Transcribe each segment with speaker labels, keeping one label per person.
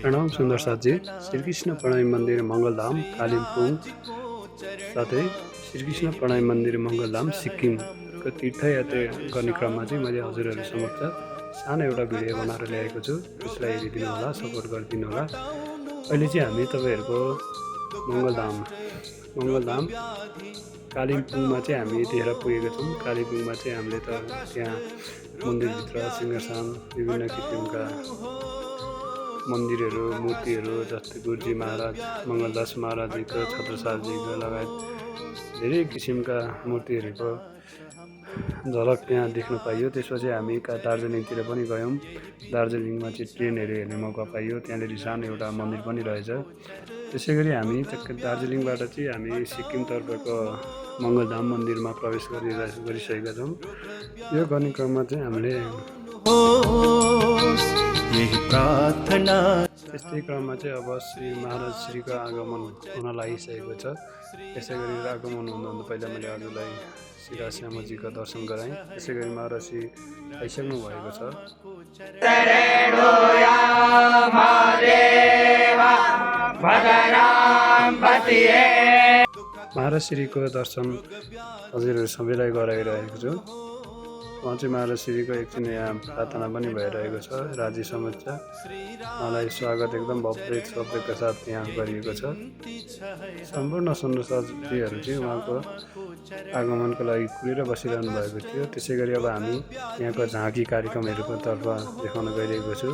Speaker 1: प्रणाम सुन्दर साथजी। श्रीकृष्ण प्रणय मन्दिर मङ्गलधाम कालिम्पोङ साथै श्रीकृष्ण प्रणय मन्दिर मङ्गलधाम सिक्किमको तीर्थयात्रा गर्ने क्रममा चाहिँ मैले हजुरहरू समक्ष सानो एउटा भिडियो बनाएर ल्याएको छु। त्यसलाई हेरिदिनु होला, सपोर्ट गरिदिनु होला। अहिले चाहिँ हामी तपाईँहरूको मङ्गलधाम कालिम्पोङमा चाहिँ हामी यतिखेर पुगेका छौँ। कालिम्पोङमा चाहिँ हामीले त त्यहाँ मन्दिरभित्र सिंहासन विभिन्न किसिमका मन्दिरहरू मूर्तिहरू जस्तै गुरुजी महाराज मङ्गलदास महाराजजीको छत्रसालजीको लगायत धेरै किसिमका मूर्तिहरूको झलक त्यहाँ देख्न पाइयो। त्यसपछि हामी दार्जिलिङतिर पनि गयौँ। दार्जिलिङमा चाहिँ ट्रेनहरू हेर्ने मौका पाइयो। त्यहाँनिर सानो एउटा मन्दिर पनि रहेछ। त्यसै गरी हामी दार्जिलिङबाट चाहिँ हामी सिक्किमतर्फको मङ्गलधाम मन्दिरमा प्रवेश गरिसकेका छौँ। यो गर्ने क्रममा चाहिँ हामीले त्यस्तै क्रममा चाहिँ अब श्री महाराज श्रीको आगमन हुन लागिसकेको छ। त्यसै गरी आगमन हुनुभन्दा पहिला मैले हजुरलाई श्री राजश्यामजीको दर्शन गराएँ। त्यसै गरी महाराज श्री आइसक्नु भएको छ। महाराज श्रीको दर्शन हजुरहरू सबैलाई गराइरहेको छु। उहाँ चाहिँ महाराज श्रीको एकछिन यहाँ प्रार्थना पनि भइरहेको छ। राज्य समक्ष उहाँलाई स्वागत एकदम भव्य शब्दका साथ यहाँ गरिएको छ। सम्पूर्ण सन्यासीहरू चाहिँ उहाँको आगमनको लागि कुरेर बसिरहनु भएको थियो। त्यसै गरी अब हामी यहाँको झाँकी कार्यक्रमहरूको तर्फ देखाउन गइरहेको छु।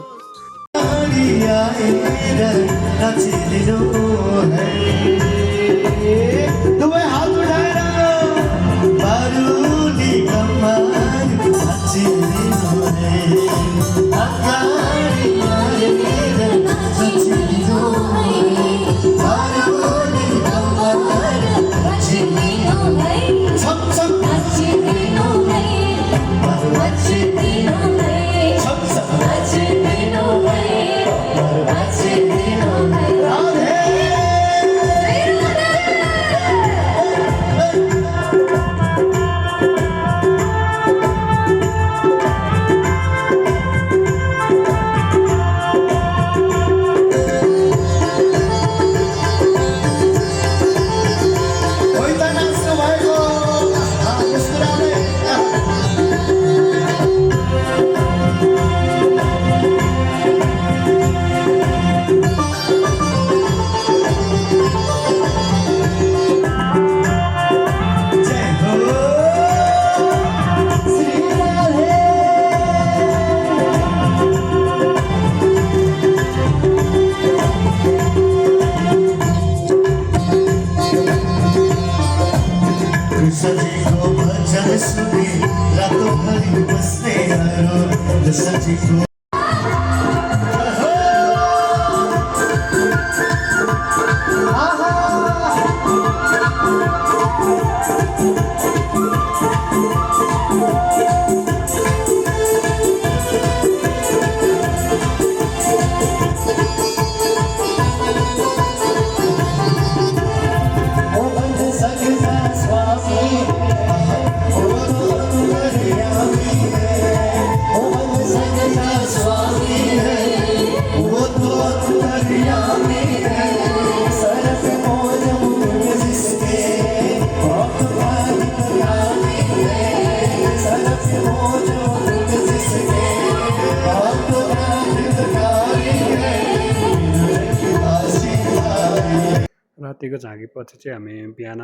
Speaker 1: रातिको झाँकीपछि चाहिँ हामी बिहान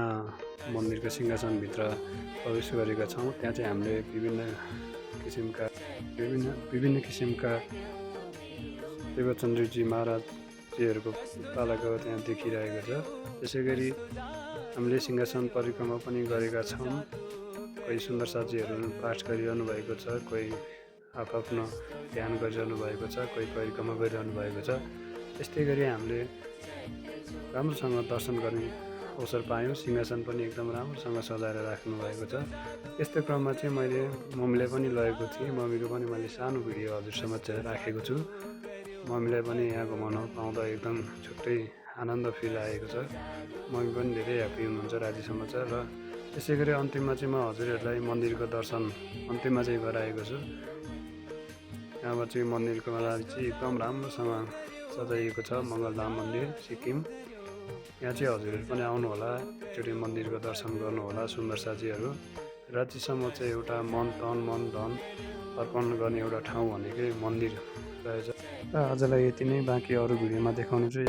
Speaker 1: मन्दिरको सिंहासनभित्र प्रवेश गरेका छौँ। त्यहाँ चाहिँ हामीले विभिन्न किसिमका देवचन्द्रजी महाराजजीहरूको पालाको त्यहाँ देखिरहेको छ। त्यसै गरी हामीले सिंहासन परिक्रमा पनि गरेका छौँ। कोही सुन्दर साथीहरू पाठ गरिरहनु भएको छ, कोही आफ्नो ध्यान गरिरहनु भएको छ, कोही परिक्रमा गरिरहनु भएको छ। त्यस्तै गरी हामीले राम्रोसँग दर्शन गर्ने अवसर पायौँ। सिंहासन पनि एकदम राम्रोसँग सजाएर राख्नु भएको छ। यस्तो क्रममा चाहिँ मैले मम्मीलाई पनि लगेको थिएँ। मम्मीको पनि मैले सानो भिडियो हजुरसम्म राखेको छु। मम्मीलाई पनि यहाँ घुमाउन पाउँदा एकदम छुट्टै आनन्द फिल आएको छ। मम्मी पनि धेरै ह्याप्पी हुनुहुन्छ, राजीसम्म छ। र त्यसै गरी अन्तिममा चाहिँ म हजुरहरूलाई मन्दिरको दर्शन अन्तिममा चाहिँ गराएको छु। यहाँबाट चाहिँ मन्दिरको लागि चाहिँ एकदम राम्रोसँग सजाइएको छ मङ्गलधाम मन्दिर सिक्किम। यहाँ चाहिँ हजुरहरू पनि आउनुहोला, एकचोटि मन्दिरको दर्शन गर्नुहोला सुन्दर साथीहरू। रातिसम्म चाहिँ एउटा मन तन मन धन अर्पण गर्ने एउटा ठाउँ भनेकै मन्दिर रहेछ। र आजलाई यति नै, बाँकी अरू भिडियोमा देखाउनु चाहिँ